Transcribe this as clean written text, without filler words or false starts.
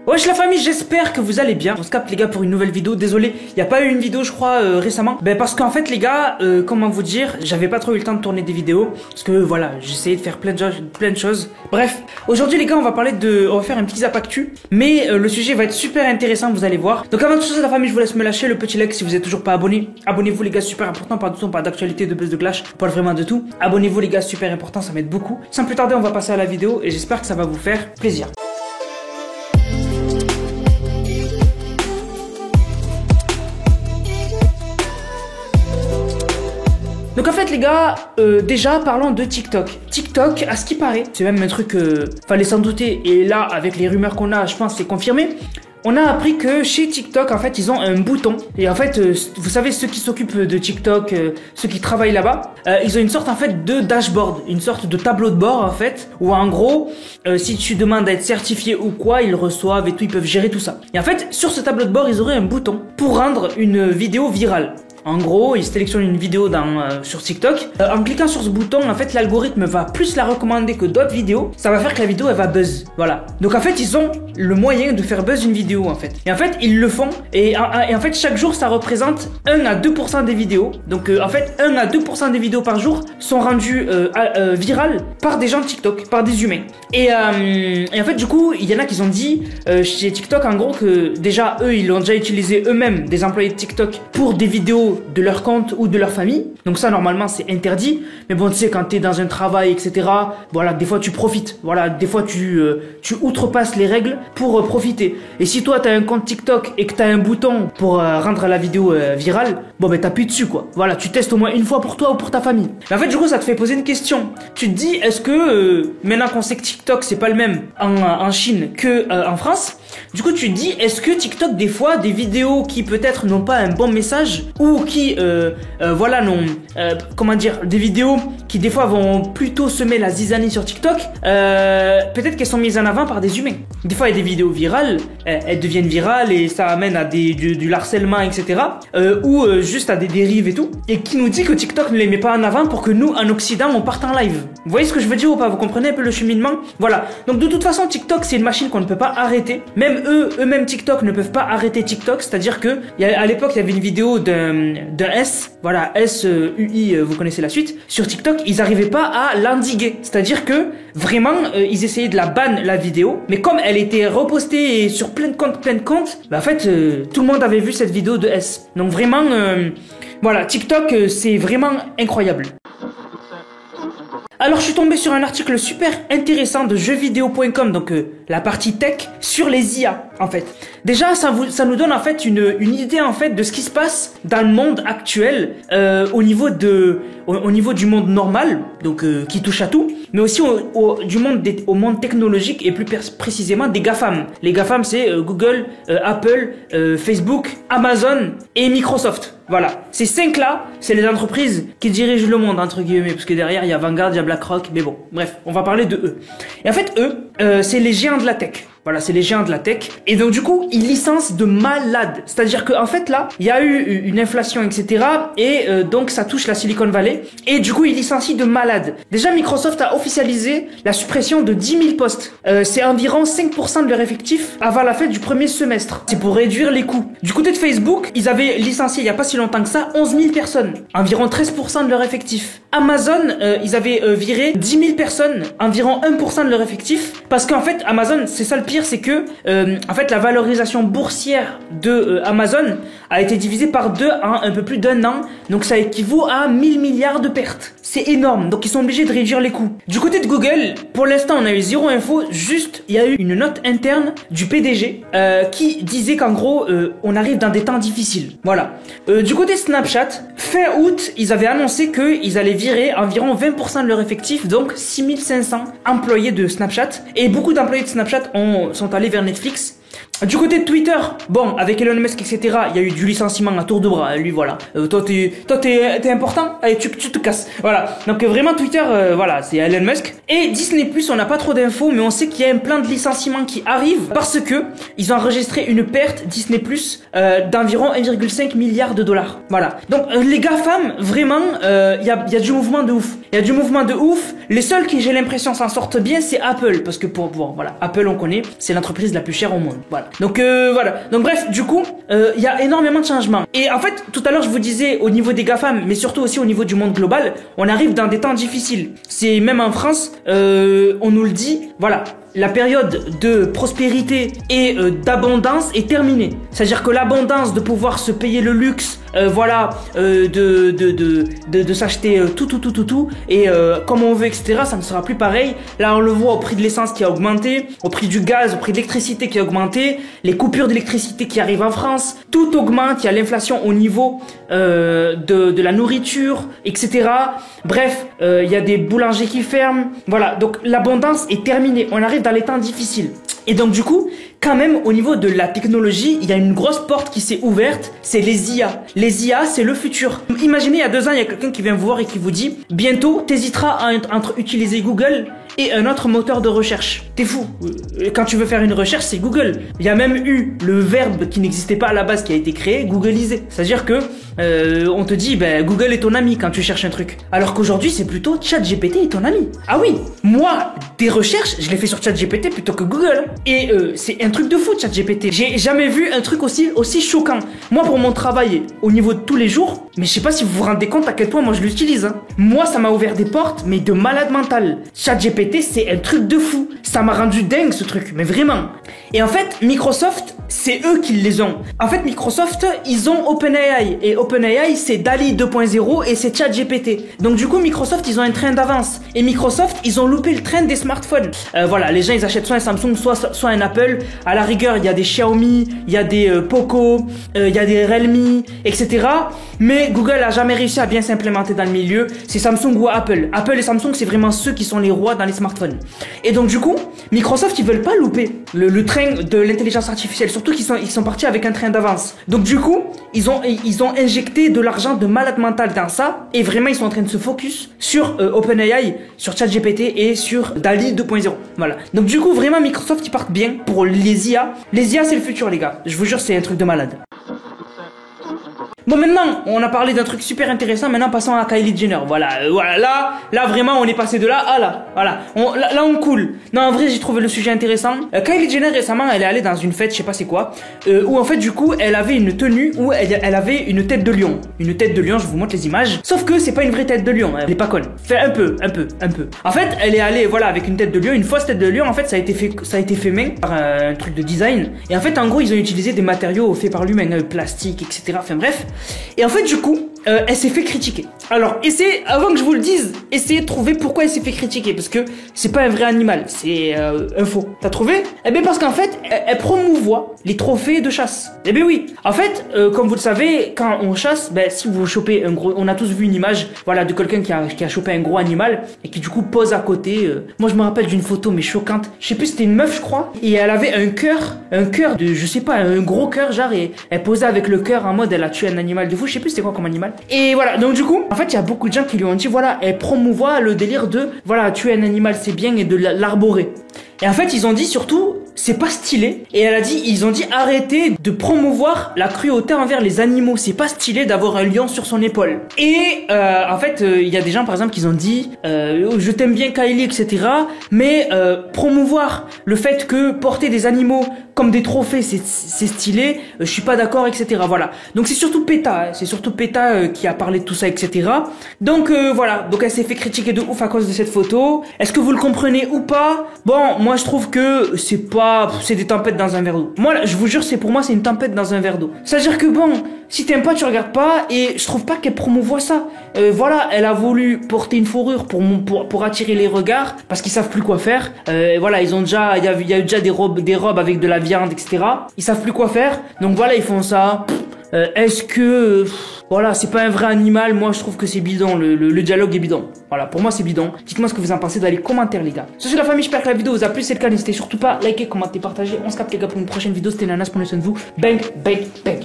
Wesh la famille, j'espère que vous allez bien. On se capte les gars pour une nouvelle vidéo. Désolé, il n'y a pas eu une vidéo je crois récemment. Ben parce qu'en fait les gars, comment vous dire, j'avais pas trop eu le temps de tourner des vidéos. Parce que voilà, j'essayais de faire plein de choses. Bref, aujourd'hui les gars on va faire un petit zap actu. Mais le sujet va être super intéressant, vous allez voir. Donc avant toute chose la famille, je vous laisse me lâcher le petit like si vous êtes toujours pas abonné. Abonnez-vous les gars, super important, pas de son, pas d'actualité, de buzz, de clash. On parle vraiment de tout. Abonnez-vous les gars, super important, ça m'aide beaucoup. Sans plus tarder on va passer à la vidéo et j'espère que ça va vous faire plaisir. Donc en fait les gars, déjà parlons de TikTok. TikTok, à ce qui paraît, c'est même un truc, fallait s'en douter. Et là, avec les rumeurs qu'on a, je pense c'est confirmé. On a appris que chez TikTok, en fait, ils ont un bouton. Et en fait, vous savez, ceux qui s'occupent de TikTok, ceux qui travaillent là-bas, ils ont une sorte en fait de dashboard, une sorte de tableau de bord en fait, où en gros, si tu demandes à être certifié ou quoi, ils reçoivent et tout, ils peuvent gérer tout ça. Et en fait, sur ce tableau de bord, ils auraient un bouton pour rendre une vidéo virale. En gros, ils sélectionnent une vidéo sur TikTok. En cliquant sur ce bouton, en fait, l'algorithme va plus la recommander que d'autres vidéos. Ça va faire que la vidéo, elle va buzz. Voilà. Donc, en fait, ils ont le moyen de faire buzz une vidéo, en fait. Et en fait, ils le font. Et en fait, chaque jour, ça représente 1 à 2% des vidéos. Donc, en fait, 1 à 2% des vidéos par jour sont rendues virales par des gens de TikTok, par des humains. Et en fait, du coup, il y en a qui ont dit chez TikTok, en gros, que déjà, eux, ils l'ont déjà utilisé eux-mêmes, des employés de TikTok, pour des vidéos de leur compte ou de leur famille. Donc ça normalement c'est interdit. Mais bon tu sais quand t'es dans un travail etc. Voilà des fois tu profites. Voilà des fois tu outrepasses les règles pour profiter. Et si toi t'as un compte TikTok et que t'as un bouton pour rendre la vidéo virale, bon ben t'appuies dessus quoi. Voilà tu testes au moins une fois pour toi ou pour ta famille. Mais en fait du coup ça te fait poser une question. Tu te dis est-ce que maintenant qu'on sait que TikTok c'est pas le même en Chine que en France, du coup tu te dis est-ce que TikTok des fois des vidéos qui peut-être n'ont pas un bon message ou qui voilà non comment dire des vidéos qui des fois vont plutôt semer la zizanie sur TikTok, peut-être qu'elles sont mises en avant par des humains. Des fois il y a des vidéos virales, elles deviennent virales et ça amène à du harcèlement etc. Ou juste à des dérives et tout, et qui nous dit que TikTok ne les met pas en avant pour que nous en Occident on parte en live. Vous voyez ce que je veux dire ou pas? Vous comprenez un peu le cheminement? Voilà, donc de toute façon TikTok c'est une machine qu'on ne peut pas arrêter. Même eux-mêmes TikTok ne peuvent pas arrêter TikTok, c'est-à-dire que à l'époque il y avait une vidéo d'un S, voilà S-UI, vous connaissez la suite, sur TikTok, ils arrivaient pas à l'endiguer. C'est-à-dire que vraiment, ils essayaient de la ban la vidéo, mais comme elle était repostée sur plein de comptes, bah en fait, tout le monde avait vu cette vidéo de S. Donc vraiment, voilà, TikTok, c'est vraiment incroyable. Alors je suis tombé sur un article super intéressant de jeuxvideo.com, donc la partie tech, sur les IA en fait. Déjà ça nous donne en fait une idée en fait de ce qui se passe dans le monde actuel au niveau du monde normal, donc qui touche à tout, mais aussi au monde technologique et plus précisément des GAFAM. Les GAFAM c'est Google, Apple, Facebook, Amazon et Microsoft. Voilà, ces 5 là, c'est les entreprises qui dirigent le monde entre guillemets, parce que derrière il y a Vanguard, il y a BlackRock, mais bon, bref, on va parler de eux. Et en fait eux, c'est les géants de la tech. Voilà, c'est les géants de la tech. Et donc du coup, ils licencient de malades. C'est-à-dire qu'en fait là, il y a eu une inflation, etc. Et donc ça touche la Silicon Valley. Et du coup, ils licencient de malades. Déjà, Microsoft a officialisé la suppression de 10 000 postes. C'est environ 5% de leur effectif avant la fin du premier semestre. C'est pour réduire les coûts. Du côté de Facebook, ils avaient licencié il n'y a pas si longtemps que ça 11 000 personnes. Environ 13% de leur effectif. Amazon, ils avaient viré 10 000 personnes. Environ 1% de leur effectif. Parce qu'en fait, Amazon, c'est ça le pire, c'est que en fait la valorisation boursière de Amazon a été divisée par 2 en un peu plus d'1 an, donc ça équivaut à 1000 milliards de pertes. C'est énorme, donc ils sont obligés de réduire les coûts. Du côté de Google, pour l'instant on a eu zéro info, juste il y a eu une note interne du PDG qui disait qu'en gros on arrive dans des temps difficiles. Voilà. Du côté de Snapchat, fin août, ils avaient annoncé qu'ils allaient virer environ 20% de leur effectif, donc 6500 employés de Snapchat, et beaucoup d'employés de Snapchat sont allés vers Netflix. Du côté de Twitter, bon, avec Elon Musk, etc., il y a eu du licenciement à tour de bras, lui, voilà. Toi, t'es important, allez, tu te casses. Voilà. Donc, vraiment, Twitter, voilà, c'est Elon Musk. Et Disney+, on n'a pas trop d'infos, mais on sait qu'il y a un plan de licenciement qui arrive parce que ils ont enregistré une perte, Disney+, d'environ 1,5 milliard de dollars. Voilà. Donc, les GAFAM, vraiment, il y a du mouvement de ouf. Il y a du mouvement de ouf. Les seuls qui, j'ai l'impression, s'en sortent bien, c'est Apple. Parce que voilà, Apple, on connaît, c'est l'entreprise la plus chère au monde. Voilà. Donc voilà. Donc bref, du coup, il y a énormément de changements. Et en fait, tout à l'heure, je vous disais au niveau des GAFAM, mais surtout aussi au niveau du monde global, on arrive dans des temps difficiles. C'est même en France, on nous le dit, voilà. La période de prospérité et d'abondance est terminée. C'est-à-dire que l'abondance de pouvoir se payer le luxe, voilà, de s'acheter tout, et comme on veut, etc., ça ne sera plus pareil. Là, on le voit au prix de l'essence qui a augmenté, au prix du gaz, au prix de l'électricité qui a augmenté, les coupures d'électricité qui arrivent en France, tout augmente, il y a l'inflation au niveau de la nourriture, etc. Bref, il y a des boulangers qui ferment. Voilà, donc l'abondance est terminée. On arrive dans les temps difficiles. Et donc du coup, quand même au niveau de la technologie, il y a une grosse porte qui s'est ouverte, c'est les IA. Les IA, c'est le futur. Imaginez, il y a 2 ans, il y a quelqu'un qui vient vous voir et qui vous dit « Bientôt, t'hésiteras entre utiliser Google et un autre moteur de recherche. » T'es fou. Quand tu veux faire une recherche, c'est Google. Il y a même eu le verbe qui n'existait pas à la base qui a été créé, Googleiser. C'est-à-dire que on te dit ben, Google est ton ami quand tu cherches un truc. Alors qu'aujourd'hui, c'est plutôt ChatGPT est ton ami. Ah oui, moi, des recherches, je les fais sur ChatGPT plutôt que Google. Et c'est un truc de fou, ChatGPT. J'ai jamais vu un truc aussi choquant. Moi, pour mon travail, au niveau de tous les jours, mais je sais pas si vous vous rendez compte à quel point moi je l'utilise. Hein. Moi, ça m'a ouvert des portes, mais de malade mental. ChatGPT, c'est un truc de fou. Ça m'a rendu dingue ce truc, mais vraiment. Et en fait, Microsoft, c'est eux qui les ont. En fait, Microsoft, ils ont OpenAI. Et OpenAI, c'est DALL-E 2.0 et c'est ChatGPT. Donc du coup, Microsoft, ils ont un train d'avance. Et Microsoft, ils ont loupé le train des smartphones. Voilà, les gens, ils achètent soit un Samsung, soit un Apple. À la rigueur, il y a des Xiaomi, il y a des Poco, il y a des Realme, etc. Mais Google a jamais réussi à bien s'implémenter dans le milieu. C'est Samsung ou Apple. Apple et Samsung, c'est vraiment ceux qui sont les rois dans les smartphones. Et donc du coup, Microsoft, ils veulent pas louper le train de l'intelligence artificielle. Surtout qu'ils sont partis avec un train d'avance. Donc du coup, ils ont injecté de l'argent de malade mental dans ça. Et vraiment, ils sont en train de se focus sur OpenAI, sur ChatGPT et sur DALL-E 2.0. Voilà. Donc du coup, vraiment, Microsoft, ils partent bien pour les IA. Les IA, c'est le futur, les gars. Je vous jure, c'est un truc de malade. Bon, maintenant, on a parlé d'un truc super intéressant. Maintenant, passons à Kylie Jenner. Voilà, là, vraiment, on est passé de là à là. Voilà, là, on coule. Non, en vrai, j'ai trouvé le sujet intéressant. Kylie Jenner, récemment, elle est allée dans une fête, je sais pas c'est quoi, où en fait, du coup, elle avait une tenue où elle avait une tête de lion. Une tête de lion, je vous montre les images. Sauf que c'est pas une vraie tête de lion. Elle est pas conne. Fait un peu. En fait, elle est allée, voilà, avec une tête de lion, une fausse tête de lion. En fait, ça a été fait main par un truc de design. Et en fait, en gros, ils ont utilisé des matériaux faits par l'humain, plastique, etc. Enfin bref. Et en fait, du coup, elle s'est fait critiquer. Alors, avant que je vous le dise, essayez de trouver pourquoi elle s'est fait critiquer. Parce que c'est pas un vrai animal, c'est un faux. T'as trouvé? Eh bien, parce qu'en fait, elle promouvoit les trophées de chasse. Eh bien oui. En fait, comme vous le savez, quand on chasse, ben, si vous chopez un gros... On a tous vu une image, voilà, de quelqu'un qui a chopé un gros animal et qui, du coup, pose à côté. Moi, je me rappelle d'une photo, mais choquante. Je sais plus, c'était une meuf, je crois. Et elle avait un cœur de, je sais pas, un gros cœur, genre, et elle posait avec le cœur en mode, elle a tué un animal de fou. Je sais plus c'était quoi comme animal. Et voilà, donc du coup, en fait, il y a beaucoup de gens qui lui ont dit, voilà, elle promouvoit le délire de, voilà, tuer un animal c'est bien et de l'arborer. Et en fait, ils ont dit surtout, c'est pas stylé. Et ils ont dit arrêtez de promouvoir la cruauté envers les animaux. C'est pas stylé d'avoir un lion sur son épaule. Et en fait, il y a des gens par exemple qui ont dit, je t'aime bien Kylie, etc. Mais promouvoir le fait que porter des animaux comme des trophées, c'est stylé. Je suis pas d'accord, etc. Voilà. Donc c'est surtout PETA, qui a parlé de tout ça, etc. Donc voilà. Donc elle s'est fait critiquer de ouf à cause de cette photo. Est-ce que vous le comprenez ou pas? Bon, moi je trouve que c'est des tempêtes dans un verre d'eau. Moi, je vous jure, pour moi c'est une tempête dans un verre d'eau. C'est-à-dire que bon, si t'aimes pas, tu regardes pas, et je trouve pas qu'elle promouvoit ça. Voilà, elle a voulu porter une fourrure pour attirer les regards, parce qu'ils savent plus quoi faire. Voilà, il y a eu déjà des robes avec de la viande, etc. Ils savent plus quoi faire, donc voilà, ils font ça. Est-ce que voilà, c'est pas un vrai animal? Moi je trouve que c'est bidon, le dialogue est bidon. Voilà, pour moi c'est bidon. Dites-moi ce que vous en pensez dans les commentaires, les gars. Sur ce, la famille, j'espère que la vidéo vous a plu. Si c'est le cas, n'hésitez surtout pas à liker, commenter, partager. On se capte, les gars, pour une prochaine vidéo. C'était Nanas, prenez soin de vous. Bang, bang, bang.